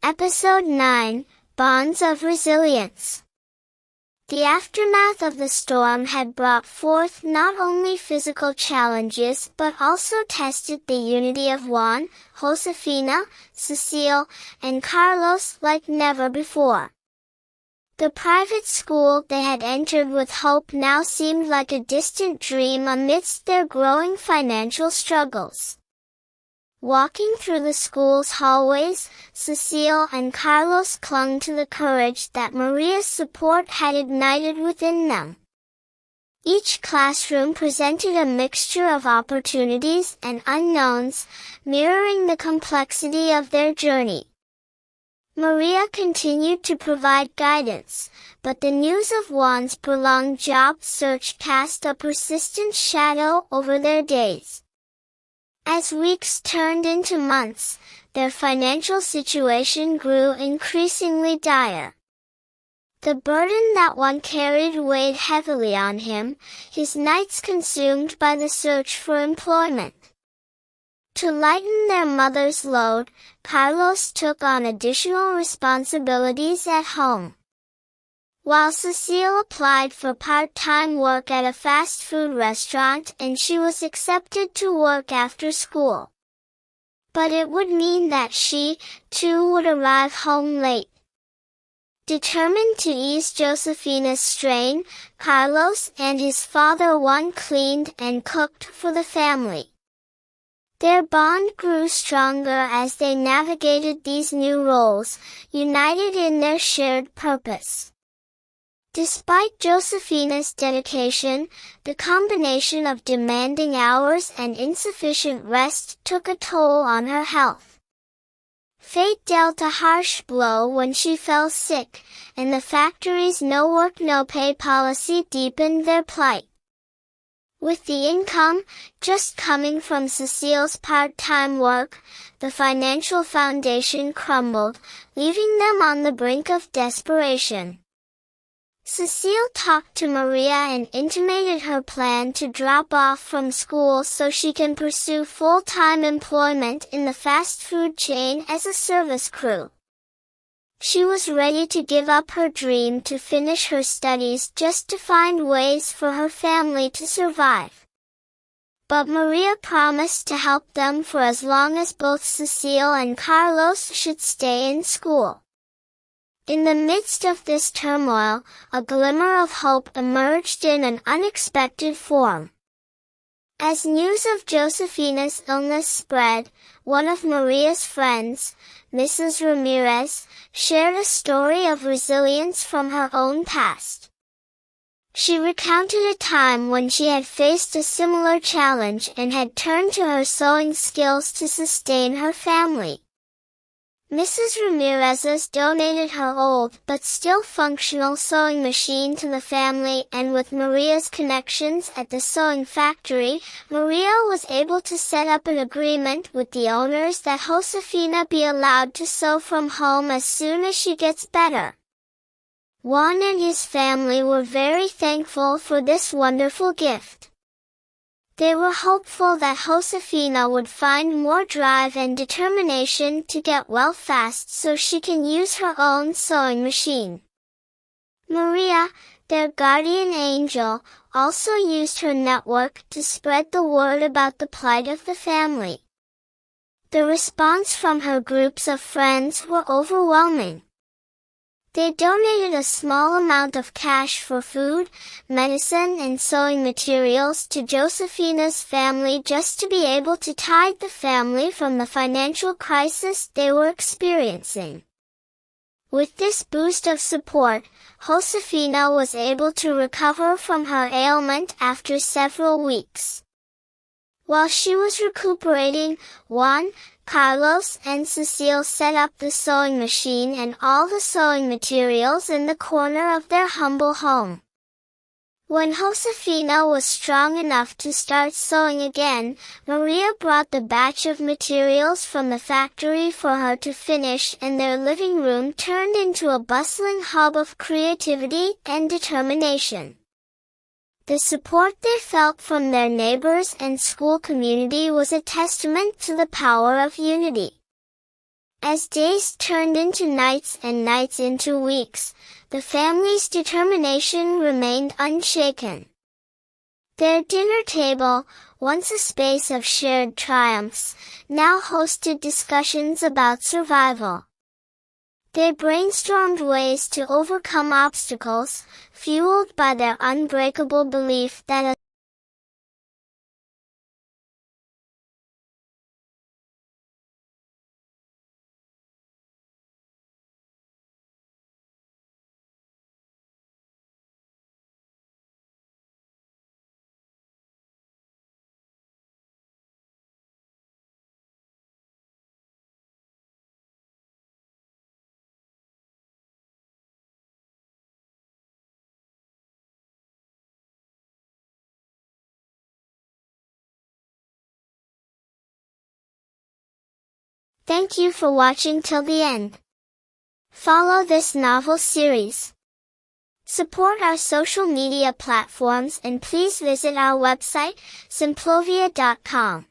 Episode 9, Bonds of Resilience. The aftermath of the storm had brought forth not only physical challenges but also tested the unity of Juan, Josefina, Cecile, and Carlos like never before. The private school they had entered with hope now seemed like a distant dream amidst their growing financial struggles. Walking through the school's hallways, Cecile and Carlos clung to the courage that Maria's support had ignited within them. Each classroom presented a mixture of opportunities and unknowns, mirroring the complexity of their journey. Maria continued to provide guidance, but the news of Juan's prolonged job search cast a persistent shadow over their days. As weeks turned into months, their financial situation grew increasingly dire. The burden that Juan carried weighed heavily on him, his nights consumed by the search for employment. To lighten their mother's load, Carlos took on additional responsibilities at home. While Cecile applied for part-time work at a fast food restaurant and she was accepted to work after school. But it would mean that she, too, would arrive home late. Determined to ease Josefina's strain, Carlos and his father Juan cleaned and cooked for the family. Their bond grew stronger as they navigated these new roles, united in their shared purpose. Despite Josefina's dedication, the combination of demanding hours and insufficient rest took a toll on her health. Fate dealt a harsh blow when she fell sick, and the factory's no work no pay policy deepened their plight. With the income just coming from Cecile's part-time work, the financial foundation crumbled, leaving them on the brink of desperation. Cecile talked to Maria and intimated her plan to drop off from school so she can pursue full-time employment in the fast food chain as a service crew. She was ready to give up her dream to finish her studies just to find ways for her family to survive. But Maria promised to help them for as long as both Cecile and Carlos should stay in school. In the midst of this turmoil, a glimmer of hope emerged in an unexpected form. As news of Josefina's illness spread, one of Maria's friends, Mrs. Ramirez, shared a story of resilience from her own past. She recounted a time when she had faced a similar challenge and had turned to her sewing skills to sustain her family. Mrs. Ramirez's donated her old but still functional sewing machine to the family, and with Maria's connections at the sewing factory, Maria was able to set up an agreement with the owners that Josefina be allowed to sew from home as soon as she gets better. Juan and his family were very thankful for this wonderful gift. They were hopeful that Josefina would find more drive and determination to get well fast so she can use her own sewing machine. Maria, their guardian angel, also used her network to spread the word about the plight of the family. The response from her groups of friends were overwhelming. They donated a small amount of cash for food, medicine and sewing materials to Josefina's family just to be able to tide the family from the financial crisis they were experiencing. With this boost of support, Josefina was able to recover from her ailment after several weeks. While she was recuperating, Juan, Carlos and Cecile set up the sewing machine and all the sewing materials in the corner of their humble home. When Josefina was strong enough to start sewing again, Maria brought the batch of materials from the factory for her to finish, and their living room turned into a bustling hub of creativity and determination. The support they felt from their neighbors and school community was a testament to the power of unity. As days turned into nights and nights into weeks, the family's determination remained unshaken. Their dinner table, once a space of shared triumphs, now hosted discussions about survival. They brainstormed ways to overcome obstacles, fueled by their unbreakable belief that a Thank you for watching till the end. Follow this novel series. Support our social media platforms and please visit our website, simplovia.com.